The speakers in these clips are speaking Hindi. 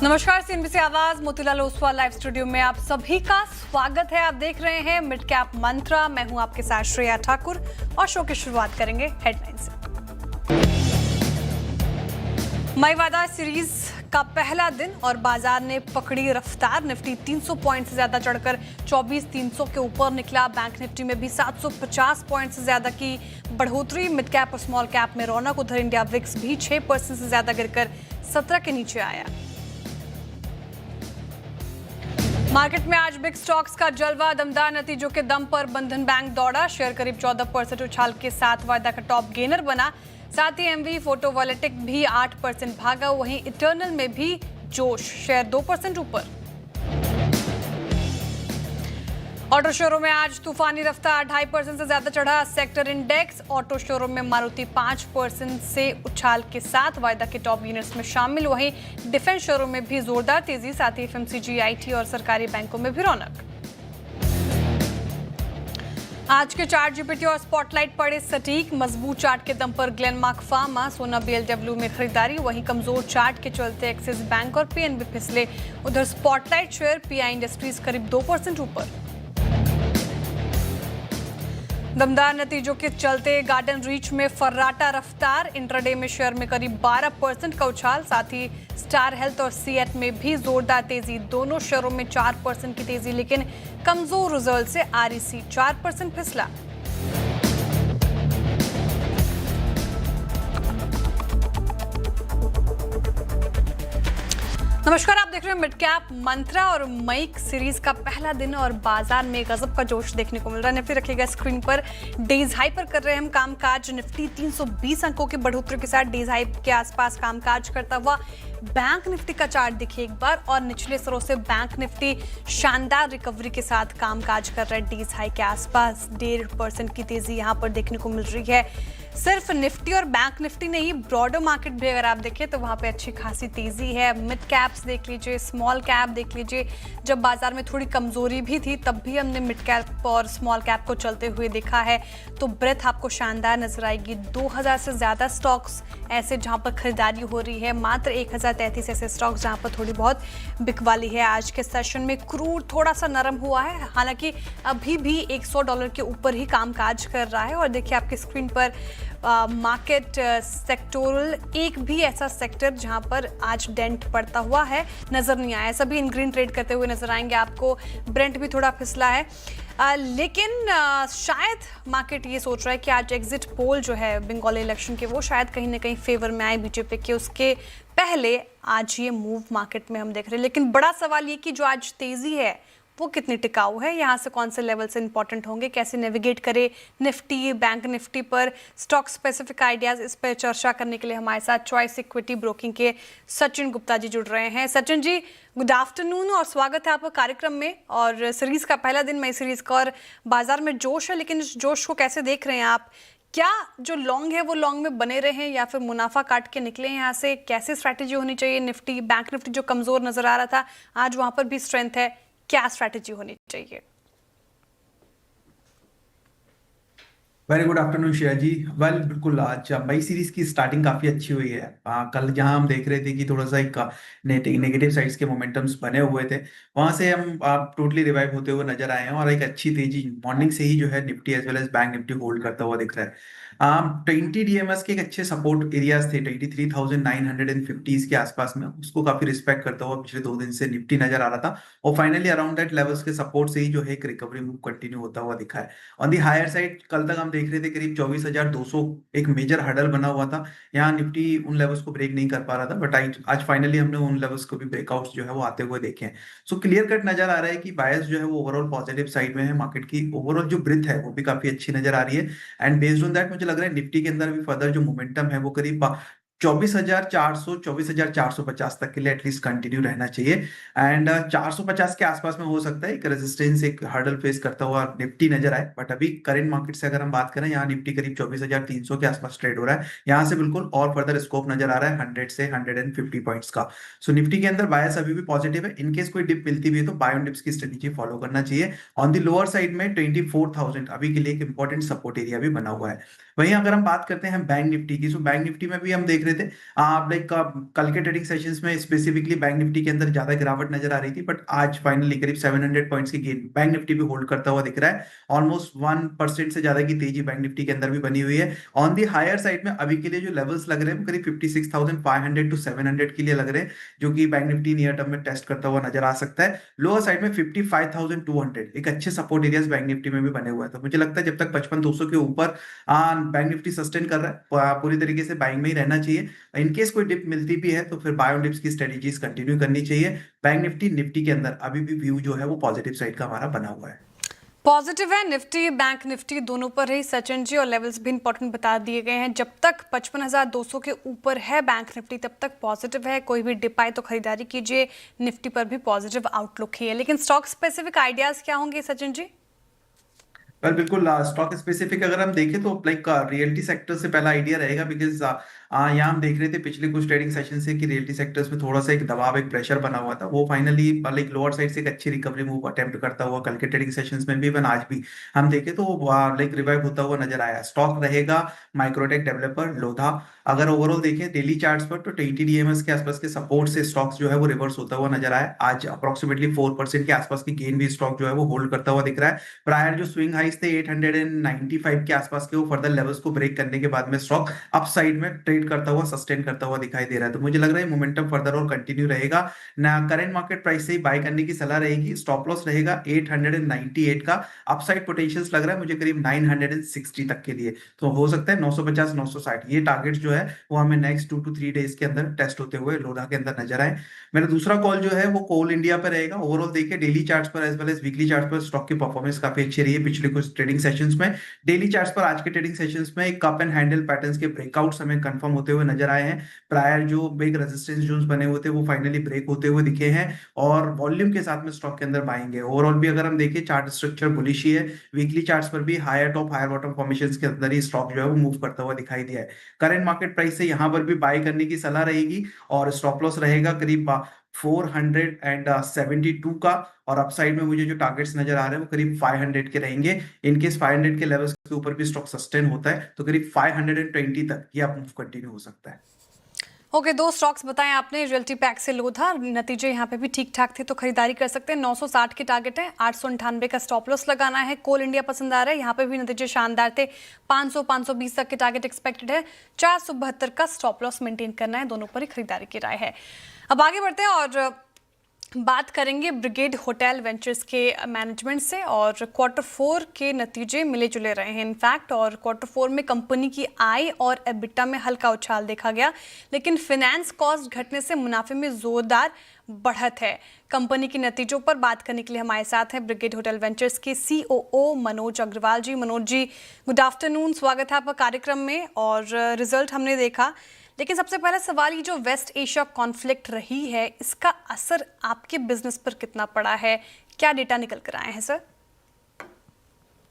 नमस्कार, सीएनबीसी आवाज मोतीलाल ओसवाल लाइव स्टूडियो में आप सभी का स्वागत है। आप देख रहे हैं मिड कैप मंत्रा। मैं हूं आपके साथ श्रेया ठाकुर और शो की शुरुआत करेंगे हेडलाइन से। मई वादा सीरीज का पहला दिन और बाजार ने पकड़ी रफ्तार। निफ्टी 300 पॉइंट से ज्यादा चढ़कर 24,300 के ऊपर निकला। बैंक निफ्टी में भी 750 पॉइंट से ज्यादा की बढ़ोतरी। मिड कैप और स्मॉल कैप में रौनक। उधर इंडिया विक्स भी 6% से ज्यादा गिरकर 17 के नीचे आया। मार्केट में आज बिग स्टॉक्स का जलवा। दमदार नतीजों के दम पर बंधन बैंक दौड़ा। शेयर करीब 14% उछाल के साथ वायदा का टॉप गेनर बना। साथ ही एमवी फोटोवोल्टिक भी 8% भागा। वहीं इटर्नल में भी जोश, शेयर 2% ऊपर। ऑटो शोरूम में आज तूफानी रफ्तार। 2.5% से ज्यादा चढ़ा सेक्टर इंडेक्स। ऑटो शोरूम में मारुति 5% से उछाल के साथ वायदा के टॉप गेनर्स में शामिल। वहीं डिफेंस शोरूम में भी जोरदार तेजी। साथ ही एफएमसीजी, आईटी और सरकारी बैंकों में भी रौनक। आज के चार्ट जीपीटी और स्पॉटलाइट पड़े सटीक। मजबूत चार्ट के दम पर ग्लेनमार्क फार्मा, सोना बीएलडब्ल्यू में खरीदारी। वहीं कमजोर चार्ट के चलते एक्सिस बैंक और पीएनबी फिसले। उधर स्पॉटलाइट शेयर पीआई इंडस्ट्रीज करीब 2% ऊपर। दमदार नतीजों के चलते गार्डन रीच में फर्राटा रफ्तार। इंट्राडे में शेयर में करीब 12% का उछाल। साथ ही स्टार हेल्थ और सीएट में भी जोरदार तेजी। दोनों शेयरों में 4% की तेजी, लेकिन कमजोर रिजल्ट से आरईसी 4% फिसला। नमस्कार, आप देख रहे हैं मिड कैप मंत्रा और मई सीरीज का पहला दिन और बाजार में गजब का जोश देखने को मिल रहा है। निफ्टी रखिएगा स्क्रीन पर। डेज हाई पर कर रहे हैं हम कामकाज। निफ्टी 320 अंकों की बढ़ोतरी के साथ डेज हाई के आसपास कामकाज करता हुआ। बैंक निफ्टी का चार्ट देखिए एक बार, और निचले स्तरों से बैंक निफ्टी शानदार रिकवरी के साथ कामकाज कर रहा है। डेज हाई के आसपास 1.5% की तेजी यहां पर देखने को मिल रही है। सिर्फ निफ्टी और बैंक निफ्टी नहीं, ब्रॉडर मार्केट भी अगर आप देखें तो वहां पे अच्छी खासी तेजी है। मिड कैप्स देख लीजिए, स्मॉल कैप देख लीजिए। जब बाजार में थोड़ी कमजोरी भी थी तब भी हमने मिड कैप और स्मॉल कैप को चलते हुए देखा है। तो ब्रेथ आपको शानदार नजर आएगी। 2000 से ज्यादा स्टॉक्स ऐसे जहां पर खरीदारी हो रही है। मात्र 1033 ऐसे स्टॉक्स जहां पर थोड़ी बहुत बिकवाली है। आज के सेशन में क्रूड थोड़ा सा नरम हुआ है, हालांकि अभी भी $100 के ऊपर ही कामकाज कर रहा है। और देखिए आपकी स्क्रीन पर मार्केट सेक्टोरल, एक भी ऐसा सेक्टर जहां पर आज डेंट पड़ता हुआ है नजर नहीं आया। सभी इन ग्रीन ट्रेड करते हुए नजर आएंगे आपको। ब्रेंट भी थोड़ा फिसला है, लेकिन शायद मार्केट ये सोच रहा है कि आज एग्जिट पोल जो है बंगाल इलेक्शन के, वो शायद कहीं ना कहीं फेवर में आए बीजेपी के। उसके पहले आज ये मूव मार्केट में हम देख रहे हैं। लेकिन बड़ा सवाल ये कि जो आज तेजी है वो कितनी टिकाऊ है, यहाँ से कौन से लेवल से इंपॉर्टेंट होंगे, कैसे नेविगेट करें निफ्टी, बैंक निफ्टी पर स्टॉक स्पेसिफिक आइडियाज। इस पर चर्चा करने के लिए हमारे साथ चॉइस इक्विटी ब्रोकिंग के सचिन गुप्ता जी जुड़ रहे हैं। सचिन जी, गुड आफ्टरनून और स्वागत है आपका कार्यक्रम में। और सीरीज का पहला दिन मई सीरीज का, और बाजार में जोश है, लेकिन इस जोश को कैसे देख रहे हैं आप? क्या जो लॉन्ग है वो लॉन्ग में बने रहे या फिर मुनाफा काट के निकले यहाँ से? कैसे स्ट्रैटेजी होनी चाहिए? निफ्टी, बैंक निफ्टी जो कमजोर नजर आ रहा था, आज वहां पर भी स्ट्रेंथ है, क्या स्ट्रैटेजी होनी चाहिए? वेरी गुड आफ्टरनून श्रेया जी। वेल बिल्कुल, आज मई सीरीज की स्टार्टिंग काफी अच्छी हुई है। कल जहां हम देख रहे थे कि थोड़ा सा एक नेगेटिव साइड्स के मोमेंटम्स बने हुए थे, वहां से हम टोटली रिवाइव होते हुए नजर आए हैं। और एक अच्छी तेजी मॉर्निंग से ही जो है Nifty as well as Bank Nifty hold करता हुआ दिख रहा है। 20 डीएमएस के एक अच्छे सपोर्ट एरियाज थे 23,950 के आसपास में, उसको काफी रिस्पेक्ट करता हुआ पिछले 2 दिन से निफ्टी नजर आ रहा था। और फाइनली अराउंड दैट लेवल्स के सपोर्ट से ही जो है एक रिकवरी मूव कंटिन्यू होता हुआ दिखा है। ऑन दी हायर साइड कल तक हम देख रहे थे करीब 24,200 एक मेजर हडल बना हुआ था। यहाँ निफ्टी उन लेवल्स को ब्रेक नहीं कर पा रहा था, बट आज फाइनली हमने उन लेवल्स को भी ब्रेकआउट्स जो है वो आते हुए देखे हैं। सो क्लियर कट नजर आ रहा है कि बायस जो है वो ओवरऑल पॉजिटिव साइड में है। मार्केट की ओवरऑल जो ब्रीथ है वो भी काफी अच्छी नजर आ रही है। एंड बेस्ड ऑन दैट मुझे लग रहा है निफ्टी के अंदर भी फर्दर जो मोमेंटम है वो करीब 24,400 24,450 तक के लिए एटलीस्ट कंटिन्यू रहना चाहिए। एंड 450 के आसपास में हो सकता है एक रेजिस्टेंस, एक हर्डल फेस करता हुआ निफ्टी नजर आए। बट अभी करंट मार्केट से अगर हम बात करें, यहाँ निफ्टी करीब 24,300 के आसपास ट्रेड हो रहा है। यहाँ से बिल्कुल और फर्दर स्कोप नजर आ रहा है 100 से 150 पॉइंट्स का। सो निफ्टी के अंदर बायस अभी भी पॉजिटिव है। इनकेस कोई डिप मिलती भी है तो बाय ऑन डिप्स की स्ट्रेटेजी फॉलो करना चाहिए। ऑन दी लोअर साइड में 24,000 अभी के लिए एक इंपॉर्टेंट सपोर्ट एरिया भी बना हुआ है। वहीं अगर हम बात करते हैं बैंक निफ्टी की, सो बैंक निफ्टी में भी हम देख रहे थे आप लाइक कल के ट्रेडिंग सेशंस में स्पेसिफिकली बैंक निफ्टी के अंदर ज्यादा गिरावट नजर आ रही थी, बट आज फाइनली करीब 700 पॉइंट्स की गेन बैंक निफ्टी भी होल्ड करता हुआ दिख रहा है। ऑलमोस्ट 1% से ज्यादा की तेजी बैंक निफ्टी के अंदर भी बनी हुई है। ऑन दी हायर साइड में अभी के लिए जो लेवल्स लग रहे हैं वो करीब 56,500 टू 700 के लिए लग रहे हैं, जो कि बैंक निफ्टी नियर टर्म में टेस्ट करता हुआ नजर आ सकता है। लोअर साइड में 55,200 एक अच्छे सपोर्ट एरियाज बैंक निफ्टी में भी बने हुए हैं। तो मुझे लगता है जब तक 55,200 के ऊपर बैंक निफ्टी सस्टेन कर रहा है, पूरी तरीके से बाइंग में ही रहना चाहिए। इनकेस कोई डिप मिलती भी है तो फिर बाय ऑन डिप्स की स्ट्रेटेजीज कंटिन्यू करनी चाहिए। बैंक निफ्टी निफ्टी के अंदर अभी भी व्यू जो है वो पॉजिटिव साइड का हमारा बना हुआ है। पॉजिटिव है निफ्टी बैंक निफ्टी दोनों पर ही सचिन जी, और लेवल्स भी इंपॉर्टेंट बता दिए गए हैं। जब तक 55,200 के ऊपर है बैंक निफ्टी तब तक पॉजिटिव है, कोई भी डिप आए तो खरीदारी कीजिए। निफ्टी पर भी पॉजिटिव आउटलुक ही है, लेकिन स्टॉक स्पेसिफिक आइडियाज क्या होंगे सचिन जी? वेल बिल्कुल, स्टॉक स्पेसिफिक अगर हम देखें तो लाइक रियल्टी सेक्टर से पहला आइडिया रहेगा, बिकॉज यहाँ हम देख रहे थे पिछले कुछ ट्रेडिंग सेशन से कि रियल्टी सेक्टर्स में थोड़ा सा एक दबाव, एक प्रेशर बना हुआ था। वो फाइनली लाइक लोअर साइड से एक अच्छी रिकवरी मूव अटेम्प्ट करता हुआ कल के ट्रेडिंग सेशंस में भी, इवन आज भी हम देखें तो लाइक रिवाइव होता हुआ नजर आया। स्टॉक रहेगा माइक्रोटेक डेवलपर लोधा। अगर ओवरऑल देखें डेली चार्ट्स पर तो TTDMS के आसपास के सपोर्ट से स्टॉक्स जो है वो रिवर्स होता हुआ नजर आया। आज अप्रोक्सीमेटली 4% के आसपास की गेन भी स्टॉक जो है वो होल्ड करता हुआ दिख रहा है। प्रायर जो स्विंग हाइस थे 895 के आसपास के, वो फर्दर लेवल्स को ब्रेक करने के बाद में स्टॉक अपसाइड में ट्रेड करता हुआ, सस्टेन करता हुआ दिखाई दे रहा है। तो मुझे लग रहा है मोमेंटम फर्दर और कंटिन्यू रहेगा ना। करंट मार्केट प्राइस से ही बाय करने की सलाह रहेगी। स्टॉप लॉस रहेगा 898 का। अपसाइड पोटेंशियल्स लग रहा है मुझे करीब 960 तक के लिए। तो हो सकता है 950 960 ये टारगेट जो है वो हमें नेक्स्ट 2 to 3 डेज के अंदर टेस्ट होते हुए लोधा के अंदर नजर आए। मेरा दूसरा कॉल जो है वो कोल इंडिया पर रहेगा। ओवरऑल देखिए डेली चार्ट्स पर as well as weekly charts पर स्टॉक की परफॉर्मेंस काफी अच्छी रही है पिछले कुछ ट्रेडिंग सेशंस में। डेली चार्ट्स पर आज के ट्रेडिंग सेशंस में एक कप एंड हैंडल पैटर्न्स के ब्रेकआउट्स हमें कंफर्म होते हुए नजर आए हैं। प्रायर जो बिग रेजिस्टेंस जोन्स बने हुए थे वो फाइनली ब्रेक होते हुए दिखे हैं, और वॉल्यूम के साथ में स्टॉक के अंदर बाएंगे। ओवरऑल भी अगर हम देखें चार्ट स्ट्रक्चर बुलिश ही है। वीकली चार्ट्स पर भी higher top higher bottom formations के अंदर ही स्टॉक जो है वो मूव करता हुआ दिखाई दिया है। करंट मार्केट प्राइस से यहाँ पर भी बाय करने की सलाह रहेगी, और स्टॉप लॉस रहेगा करीब 472 का। और अपसाइड में मुझे जो टारगेट्स नजर आ रहे हैं वो करीब 500 के रहेंगे। इनकेस 500 के लेवल्स के ऊपर भी स्टॉक सस्टेन होता है तो करीब 520 तक ये आप मूव कंटिन्यू हो सकता है। ओके, दो स्टॉक्स बताएं आपने, रियल्टी पैक से लोधा, नतीजे यहाँ पे भी ठीक ठाक थे तो खरीदारी कर सकते हैं। 960 के टारगेट है, 898 का स्टॉप लॉस लगाना है। कोल इंडिया पसंद आ रहा है, यहाँ पे भी नतीजे शानदार थे। 500 520 तक के टारगेट एक्सपेक्टेड है। 472 का स्टॉप लॉस मेंटेन करना है। दोनों पर ही खरीदारी की राय है। अब आगे बढ़ते हैं और बात करेंगे ब्रिगेड होटल वेंचर्स के मैनेजमेंट से। और Q4 के नतीजे मिले जुले रहे हैं इनफैक्ट, और Q4 में कंपनी की आय और एबिटा में हल्का उछाल देखा गया, लेकिन फाइनेंस कॉस्ट घटने से मुनाफे में जोरदार बढ़त है। कंपनी के नतीजों पर बात करने के लिए हमारे साथ हैं ब्रिगेड होटल वेंचर्स के COO मनोज अग्रवाल जी। मनोज जी, गुड आफ्टरनून, स्वागत है आपका कार्यक्रम में। और रिजल्ट हमने देखा, लेकिन सबसे पहला सवाल, ये जो वेस्ट एशिया कॉन्फ्लिक्ट रही है इसका असर आपके बिजनेस पर कितना पड़ा है? क्या डेटा निकल कर आए हैं सर?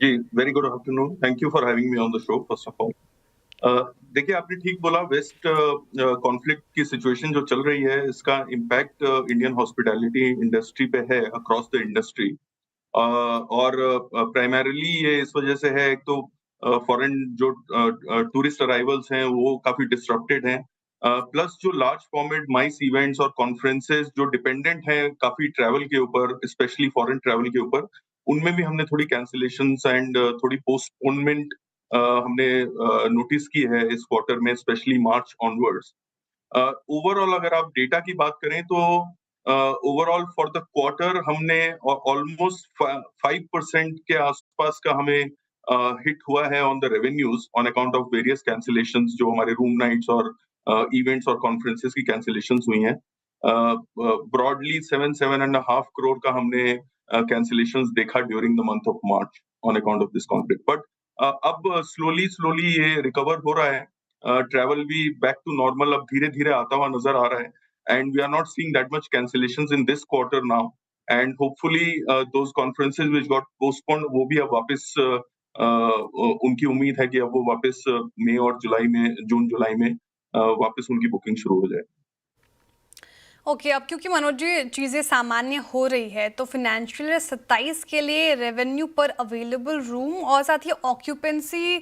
जी, very good afternoon, thank you for having me on the show first of all. देखिए, आपने ठीक बोला, वेस्ट कॉन्फ्लिक्ट की सिचुएशन जो चल रही है इसका इम्पैक्ट इंडियन हॉस्पिटैलिटी इंडस्ट्री पे है अक्रॉस द इंडस्ट्री। और प्राइमरीली ये इस वजह से है, एक तो फॉरेन जो टूरिस्ट अराइवल्स हैं वो काफी डिसरप्टेड हैं, प्लस जो लार्ज फॉर्मेट माइस इवेंट्स और कॉन्फ्रेंसेस जो डिपेंडेंट हैं काफी ट्रैवल के ऊपर, स्पेशली फॉरेन ट्रैवल के ऊपर, उनमें भी हमने थोड़ी कैंसिलेशंस एंड थोड़ी पोस्टपोनमेंट हमने नोटिस की है इस क्वार्टर में, स्पेशली मार्च ऑनवर्ड्स। ओवरऑल अगर आप डेटा की बात करें तो ओवरऑल फॉर द क्वार्टर हमने ऑलमोस्ट 5% के आसपास का हमें हिट हुआ है on the revenues on account of various cancellations, जो हमारे रूम नाइट्स और इवेंट्स और कॉन्फ्रेंसेस की कैंसिलेशंस हुई हैं। ब्रॉडली 7.5 करोड़ का हमने कैंसिलेशंस देखा during the month of march on account of this conflict. But अब स्लोली ये रिकवर हो रहा है, ट्रैवल भी बैक टू नॉर्मल अब धीरे धीरे आता हुआ नजर आ रहा है, and we are not seeing that much cancellations in this quarter now, and hopefully those conferences which got postponed वो भी अब वापस उनकी उम्मीद है कि अब वो वापस मई और जून जुलाई में वापस उनकी बुकिंग शुरू हो जाए। ओके, अब क्योंकि मनोज जी चीज़ें सामान्य हो रही है तो फिनेंशियल 27 के लिए रेवेन्यू पर अवेलेबल रूम और साथ ही ऑक्यूपेंसी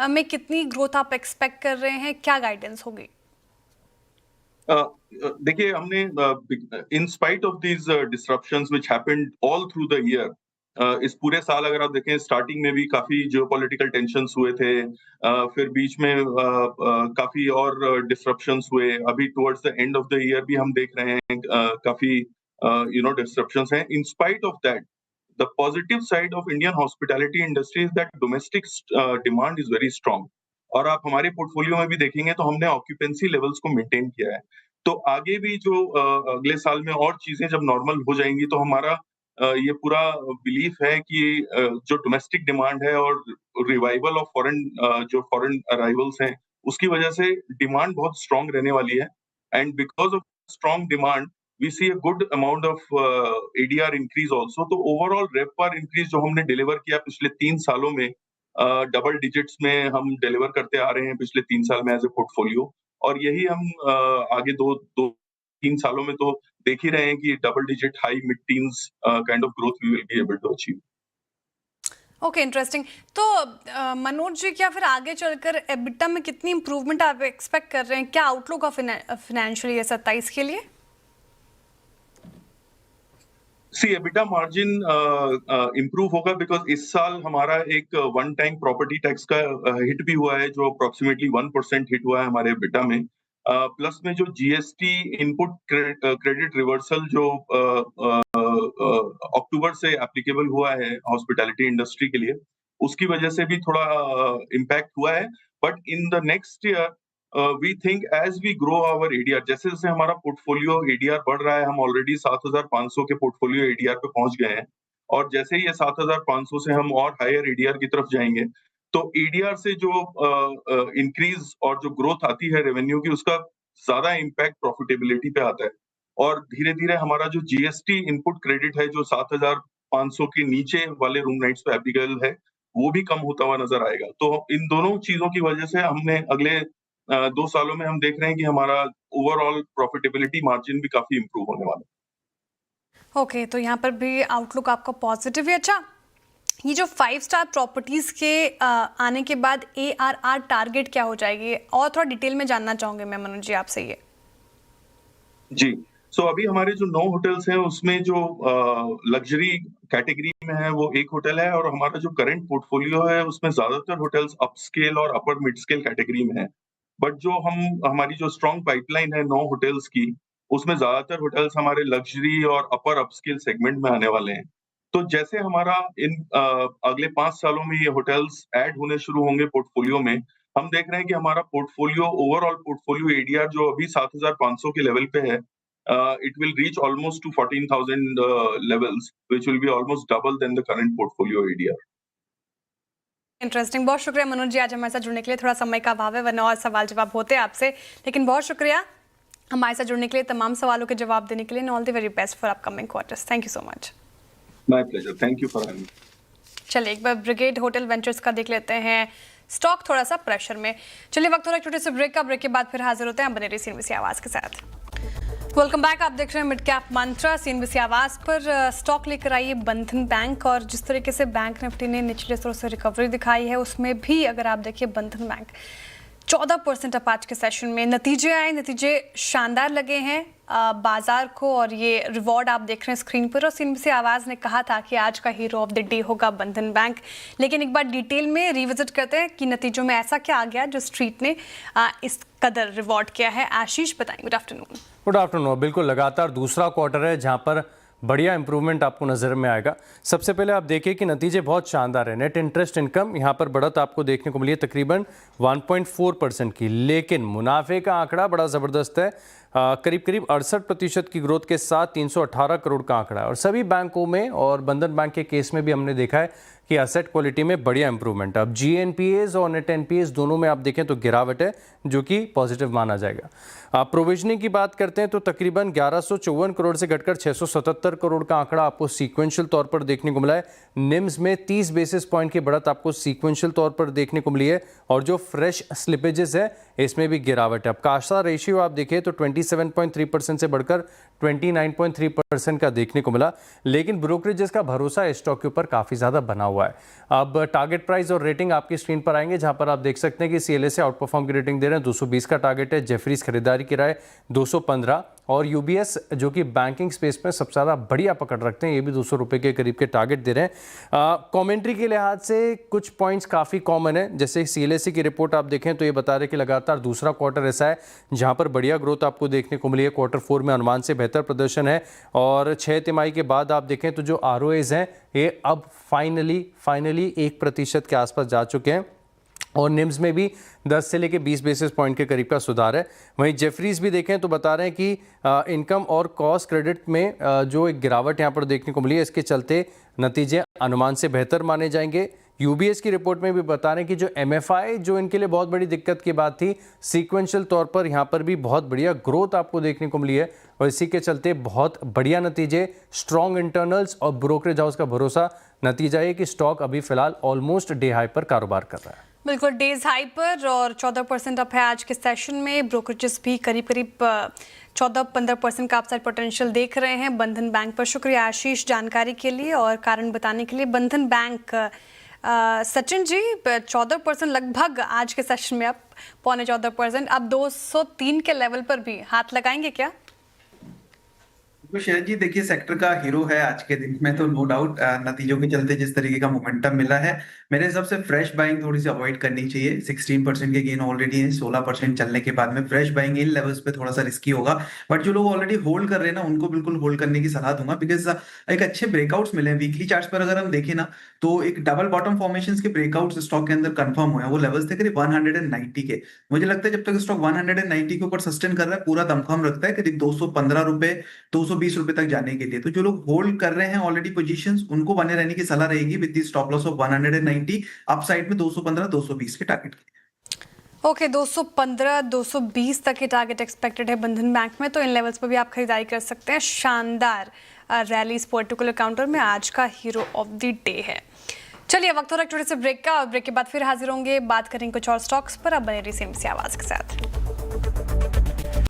में कितनी ग्रोथ आप एक्सपेक्ट कर रहे हैं? क्या गाइडेंस होगी? देखिए हमने in spite of these disruptions which happened all through the year, इस पूरे साल अगर आप देखें स्टार्टिंग में भी काफी जियोपॉलिटिकल टेंशन्स हुए थे, फिर बीच में काफी और डिसरप्शंस हुए, अभी towards the end of the year भी हम देख रहे हैं काफी डिसरप्शंस हैं. In spite of that, the positive side of Indian hospitality industry is that domestic demand is very strong. और आप हमारे पोर्टफोलियो में भी देखेंगे तो हमने ऑक्यूपेंसी लेवल्स को मेंटेन किया है. तो आगे भी जो अगले साल में और चीजें जब नॉर्मल हो जाएंगी तो हमारा ये पूरा बिलीफ है कि जो डोमेस्टिक डिमांड है और रिवाइवल ऑफ फॉरेन अराइवल्स हैं उसकी वजह से डिमांड बहुत स्ट्रांग रहने वाली है. And because of strong demand we see a good amount of ADR increase also. तो overall RevPAR increase जो हमने डिलीवर किया पिछले 3 सालों में, डबल डिजिट्स में हम डिलीवर करते आ रहे हैं पिछले 3 साल में एज ए पोर्टफोलियो, और यही हम आगे 3 सालों में तो देख ही रहे हैं कि double digit high mid teens kind of growth we will be able to achieve. Okay, interesting. तो मनोज जी, क्या फिर आगे चलकर एबिटा में कितनी इंप्रूवमेंट आप एक्सपेक्ट कर रहे हैं? क्या आउटलुक ऑफ फाइनेंशियल ईयर 27 के लिए? सी एबिटा मार्जिन इम्प्रूव होगा बिकॉज इस साल हमारा एक वन टाइम प्रॉपर्टी टैक्स का हिट भी हुआ है जो अप्रोक्सीमेटली 1% हिट हुआ है हमारे एबिटा में. प्लस में जो जीएसटी इनपुट क्रेडिट रिवर्सल जो अक्टूबर से एप्लीकेबल हुआ है हॉस्पिटैलिटी इंडस्ट्री के लिए, उसकी वजह से भी थोड़ा इम्पैक्ट हुआ है. But in the next year we think as we grow our ADR, जैसे जैसे हमारा पोर्टफोलियो ADR बढ़ रहा है, हम ऑलरेडी 7,500 के पोर्टफोलियो ADR पे पहुंच गए हैं, और जैसे ही ये 7,500 से हम और हायर ADR की तरफ जाएंगे तो ADR से जो इंक्रीज और जो ग्रोथ आती है रेवेन्यू की, उसका ज्यादा इम्पैक्ट प्रॉफिटेबिलिटी पे आता है. और धीरे धीरे हमारा जो जीएसटी इनपुट क्रेडिट है जो 7,500 के नीचे वाले रूम नाइट्स पे एप्लीकेबल है, वो भी कम होता हुआ नजर आएगा. तो इन दोनों चीजों की वजह से हमने अगले 2 सालों में हम देख रहे हैं कि हमारा ओवरऑल प्रॉफिटेबिलिटी मार्जिन भी काफी इंप्रूव होने वाला है. ओके, तो यहाँ पर भी आउटलुक आपका पॉजिटिव है. अच्छा, ये जो 5 स्टार प्रॉपर्टीज के आने के बाद ARR टारगेट क्या हो जाएगी, और थोड़ा डिटेल में जानना चाहूंगी मैं मनोज जी आपसे ये. जी, सो अभी हमारे जो 9 होटल्स हैं उसमें जो लग्जरी कैटेगरी में है वो एक होटल है, और हमारा जो करंट पोर्टफोलियो है उसमें ज्यादातर होटल्स अपस्केल और अपर मिड स्केल कैटेगरी में है. बट जो हमारी जो स्ट्रॉन्ग पाइपलाइन है 9 होटल्स की, उसमें ज्यादातर होटल्स हमारे लग्जरी और अपर अपस्केल सेगमेंट में आने वाले हैं. तो जैसे हमारा इन अगले 5 सालों में ये होटल्स ऐड होने शुरू होंगे पोर्टफोलियो में, हम देख रहे हैं कि हमारा पोर्टफोलियो ओवरऑल पोर्टफोलियो ADR जो अभी 7,500 के लेवल पे है, it will reach almost to 14,000 levels, which will be almost double than the current portfolio ADR. Interesting. बहुत शुक्रिया मनोज जी आज हमारे साथ जुड़ने के लिए. थोड़ा समय का अभाव है, वरना और सवाल जवाब होते हैं आपसे, लेकिन बहुत शुक्रिया हमारे साथ जुड़ने के लिए, तमाम सवालों के जवाब देने के लिए. All the very best for upcoming quarters. Thank you so much. My pleasure. Thank you for having मी. चलिए एक बार ब्रिगेड होटल वेंचर्स का देख लेते हैं. स्टॉक थोड़ा सा प्रेशर में. चलिए वक्त हो रहा है छोटे से ब्रेक का. ब्रेक के बाद फिर हाजिर होते हैं बने रहिए CNBC आवाज के साथ. Welcome back. आप देख रहे हैं मिड कैप मंत्रा CNBC आवाज पर. स्टॉक लेकर आई है बंधन बैंक, और जिस तरीके से बैंक निफ्टी ने निचले स्तरों से रिकवरी दिखाई है, उसमें भी अगर आप देखिए बंधन बैंक 14% अप आज के सेशन में. नतीजे आए, नतीजे शानदार लगे हैं बाजार को, और ये रिवॉर्ड आप देख रहे हैं स्क्रीन पर. और CNBC आवाज ने कहा था कि आज का हीरो ऑफ द डे होगा बंधन बैंक. लेकिन एक बार डिटेल में रिविजिट करते हैं कि नतीजों में ऐसा क्या आ गया जो स्ट्रीट ने इस कदर रिवॉर्ड किया है. आशीष बताएं. Good afternoon. Good afternoon. बिल्कुल लगातार दूसरा क्वार्टर है जहां पर बढ़िया इंप्रूवमेंट आपको नज़र में आएगा. सबसे पहले आप देखिए कि नतीजे बहुत शानदार है. नेट इंटरेस्ट इनकम यहाँ पर बढ़त आपको देखने को मिली है तकरीबन 1.4% की, लेकिन मुनाफे का आंकड़ा बड़ा ज़बरदस्त है. करीब करीब 68% की ग्रोथ के साथ 318 करोड़ का आंकड़ा है. और सभी बैंकों में और बंधन बैंक के केस में भी हमने देखा है कि एसेट क्वालिटी में बढ़िया इंप्रूवमेंट. अब GNPAs और नेट NPAs दोनों में आप देखें तो गिरावट है, जो कि पॉजिटिव माना जाएगा. आप प्रोविजनिंग की बात करते हैं तो तकरीबन 1154 करोड़ से घटकर 677 करोड़ का आंकड़ा आपको सीक्वेंशियल तौर पर देखने को मिला है. निम्स में 30 बेसिस पॉइंट की बढ़त आपको सीक्वेंशियल तौर पर देखने को मिली है, और जो फ्रेश स्लिपेजेस है इसमें भी गिरावट है. अब काशा रेशियो आप देखें तो 27.3% से बढ़कर 29.3% का देखने को मिला, लेकिन ब्रोकरेजेस का भरोसा इस स्टॉक के ऊपर काफ़ी ज़्यादा बना हुआ है। अब टारगेट प्राइस और रेटिंग आपकी स्क्रीन पर आएंगे, जहां पर आप देख सकते हैं कि CLA से आउट परफॉर्म की रेटिंग दे रहे हैं, 220 का टारगेट है। जेफरीज खरीदारी की राय 215, और UBS जो कि बैंकिंग स्पेस में सबसे ज़्यादा बढ़िया पकड़ रखते हैं, ये भी 200 रुपये के करीब के टारगेट दे रहे हैं। कमेंट्री के लिहाज से कुछ पॉइंट्स काफ़ी कॉमन है, जैसे CLAC की रिपोर्ट आप देखें तो ये बता रहे कि लगातार दूसरा क्वार्टर ऐसा है जहां पर बढ़िया ग्रोथ आपको देखने को मिली है। Q4 में अनुमान से बेहतर प्रदर्शन है, और 6 तिमाही के बाद आप देखें तो जो ROAs हैं ये अब फाइनली 1% के आसपास जा चुके हैं, और निम्स में भी 10 से लेकर 20 बेसिस पॉइंट के करीब का सुधार है। वहीं जेफरीज भी देखें तो बता रहे हैं कि इनकम और कॉस्ट क्रेडिट में जो एक गिरावट यहाँ पर देखने को मिली है, इसके चलते नतीजे अनुमान से बेहतर माने जाएंगे। UBS की रिपोर्ट में भी बता रहे हैं कि जो MFI जो इनके लिए बहुत बड़ी दिक्कत की बात थी, सीक्वेंशियल तौर पर यहाँ पर भी बहुत बढ़िया ग्रोथ आपको देखने को मिली है, और इसी के चलते बहुत बढ़िया नतीजे, स्ट्रॉन्ग इंटरनल्स और ब्रोकरेज हाउस का भरोसा। नतीजा ये कि स्टॉक अभी फिलहाल ऑलमोस्ट डे हाई पर कारोबार कर रहा है। बिल्कुल डेज हाई पर, और 14% अप है आज के सेशन में। ब्रोकरेजेस भी करीब 14-15% का अपसाइड पोटेंशियल देख रहे हैं बंधन बैंक पर। शुक्रिया आशीष जानकारी के लिए और कारण बताने के लिए। बंधन बैंक सचिन जी 14% लगभग आज के सेशन में, अब 14.25%, अब 203 के लेवल पर भी हाथ लगाएंगे क्या? तो शरद जी देखिए, सेक्टर का हीरो है आज के दिन में, तो नो डाउट नतीजों के चलते जिस तरीके का मोमेंटम मिला है, मेरे हिसाब से फ्रेश बाइंग थोड़ी सी अवॉइड करनी चाहिए। 16% के गेन ऑलरेडी है, 16% चलने के बाद में फ्रेश बाइंग इन लेवल्स पे थोड़ा सा रिस्की होगा। बट जो लोग ऑलरेडी होल्ड कर रहे हैं ना, उनको बिल्कुल होल्ड करने की सलाह दूंगा, बिकॉज एक अच्छे ब्रेकआउट्स मिले हैं। वीकली चार्ट्स पर अगर हम देखें ना, तो एक डबल बॉटम फॉर्मेशन के ब्रेकआउट्स स्टॉक के अंदर कंफर्म हुए हैं। वो लेवल्स थे करीब 190 के। मुझे लगता है जब तक स्टॉक 190 के ऊपर सस्टेन कर रहा है, पूरा दमखम रखता है करीब 215 रुपए 220 रुपए तक जाने के लिए। तो जो लोग होल्ड कर रहे हैं ऑलरेडी पोजीशंस, उनको बने रहने की सलाह रहेगी with the stop loss of 190, upside में 215 220 के टारगेट के। ओके, 215-220 तक के टारगेट एक्सपेक्टेड है बंधन बैंक में, तो इन लेवल्स पर भी आप खरीदारी कर सकते हैं। शानदार रैली इस पर्टिकुलर काउंटर में आज का हीरो ऑफ द डे है। चलिए वक्त हो रहा है छोटे से ब्रेक का, और ब्रेक के बाद फिर हाजिर होंगे, बात करेंगे कुछ और स्टॉक्स पर। अब बने रहिए CNBC आवाज के साथ।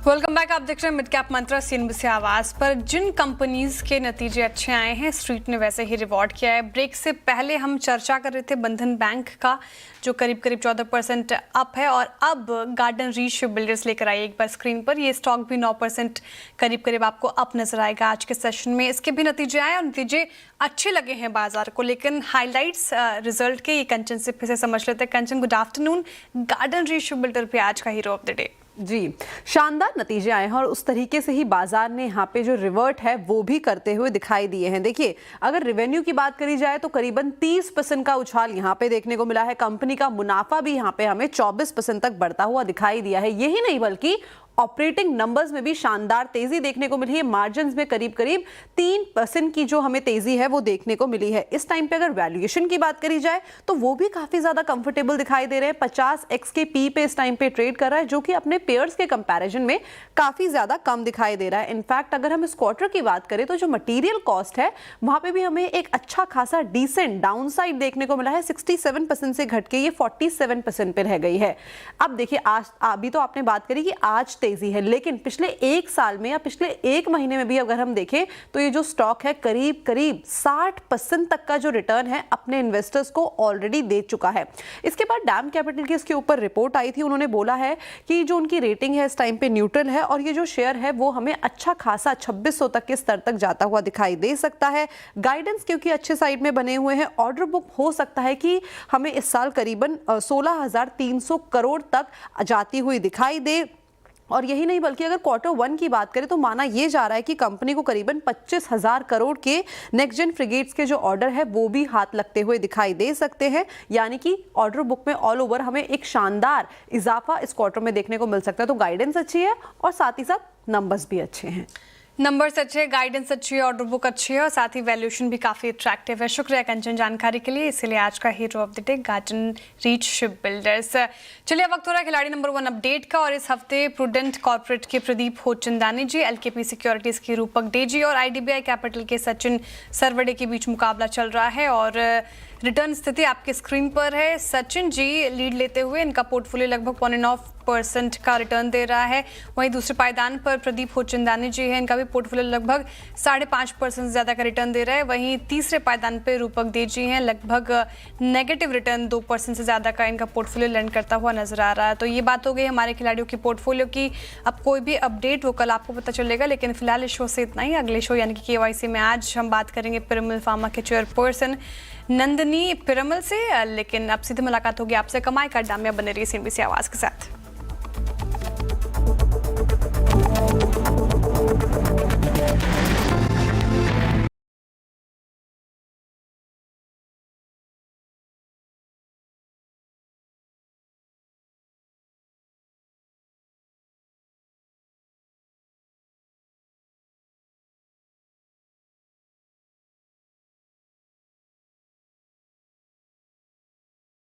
वेलकम बैक, आप देख रहे हैं मिड कैप मंत्रा CNBC आवाज पर। जिन कंपनीज के नतीजे अच्छे आए हैं, स्ट्रीट ने वैसे ही रिवॉर्ड किया है। ब्रेक से पहले हम चर्चा कर रहे थे बंधन बैंक का, जो करीब 14% अप है, और अब गार्डन रीच शिपबिल्डर्स लेकर आई एक बार स्क्रीन पर। ये स्टॉक भी 9% करीब आपको अप नजर आएगा आज के सेशन में। इसके भी नतीजे आए और नतीजे अच्छे लगे हैं बाजार को, लेकिन हाईलाइट्स रिजल्ट के ये कंचन से फिर से समझ लेते हैं। Kanchan, good afternoon. Garden reach shipbuilder पे आज का हीरो ऑफ द डे। जी, शानदार नतीजे आए हैं, और उस तरीके से ही बाजार ने यहाँ पे जो रिवर्ट है वो भी करते हुए दिखाई दिए हैं। देखिए, अगर रेवेन्यू की बात करी जाए तो करीबन 30% का उछाल यहाँ पे देखने को मिला है। कंपनी का मुनाफा भी यहाँ पे हमें 24% तक बढ़ता हुआ दिखाई दिया है। यही नहीं बल्कि ऑपरेटिंग नंबर्स में भी शानदार तेजी देखने को मिली है। मार्जिन्स में करीब 3% की जो हमें तेजी है वो देखने को मिली है। इस टाइम पे अगर वैल्यूएशन की बात करी जाए तो वो भी काफी ज्यादा कंफर्टेबल दिखाई दे रहे हैं। 50x के पी पे इस टाइम पे ट्रेड कर रहा है, जो कि अपने पेयर्स के कंपैरिजन में काफी ज्यादा कम दिखाई दे रहा है। इनफैक्ट अगर हम इस क्वार्टर की बात करें तो जो मटीरियल कॉस्ट है वहां पे भी हमें एक अच्छा खासा डिसेंट डाउनसाइड देखने को मिला है। 67% से घट के ये 47% पे रह गई है। अब देखिए, आज अभी तो आपने बात करी कि आज तेजी है, लेकिन पिछले एक साल में या पिछले एक महीने में भी अगर हम देखें तो ये जो स्टॉक है करीब 60% तक का जो रिटर्न है अपने इन्वेस्टर्स को ऑलरेडी दे चुका है। इसके बाद डैम कैपिटल की इसके ऊपर रिपोर्ट आई थी। उन्होंने बोला है कि जो उनकी रेटिंग है इस टाइम पे न्यूट्रल है, और ये जो शेयर है वो हमें अच्छा खासा 2600 तक के स्तर तक जाता हुआ दिखाई दे सकता है। गाइडेंस क्योंकि अच्छे साइड में बने हुए हैं, ऑर्डर बुक हो सकता है कि हमें इस साल करीबन 16,300 करोड़ तक जाती हुई दिखाई दे। और यही नहीं बल्कि अगर Q1 की बात करें तो माना यह जा रहा है कि कंपनी को करीबन 25,000 करोड़ के नेक्स्ट जेन फ्रिगेट्स के जो ऑर्डर है वो भी हाथ लगते हुए दिखाई दे सकते हैं। यानी कि ऑर्डर बुक में ऑल ओवर हमें एक शानदार इजाफा इस क्वार्टर में देखने को मिल सकता है। तो गाइडेंस अच्छी है और साथ ही साथ नंबर्स भी अच्छे हैं। नंबर्स अच्छे, गाइडेंस अच्छी है, ऑर्डर बुक अच्छी है, और साथ ही वैल्यूएशन भी काफ़ी अट्रैक्टिव है। शुक्रिया कंचन जानकारी के लिए। इसलिए आज का hero of the day garden reach ship builders. चलिए वक्त हो रहा है खिलाड़ी नंबर 1 अपडेट का, और इस हफ्ते प्रूडेंट कॉर्पोरेट के प्रदीप होचंदानी जी, LKP सिक्योरिटीज़ की रूपक डे जी और IDBI कैपिटल के सचिन सरवड़े के बीच मुकाबला चल रहा है। और रिटर्न स्थिति आपके स्क्रीन पर है। सचिन जी लीड लेते हुए, इनका पोर्टफोलियो लगभग 4% का रिटर्न दे रहा है। वहीं दूसरे पायदान पर प्रदीप होचंदानी जी हैं, इनका भी पोर्टफोलियो लगभग 5.5% से ज़्यादा का रिटर्न दे रहा है। वहीं तीसरे पायदान पर रूपक दे जी हैं, लगभग नेगेटिव रिटर्न 2% से ज़्यादा का इनका पोर्टफोलियो लैंड करता हुआ नजर आ रहा है। तो ये बात हो गई हमारे खिलाड़ियों की पोर्टफोलियो की। अब कोई भी अपडेट हो कल आपको पता चलेगा, लेकिन फिलहाल इस शो से इतना ही। अगले शो यानी कि KYC में आज हम बात करेंगे पिरामल फार्मा के चेयरपर्सन नंदिनी पिरामल से। लेकिन अब सीधे मुलाकात होगी आपसे कमाई का डामिया बने रही CNBC आवाज़ के साथ।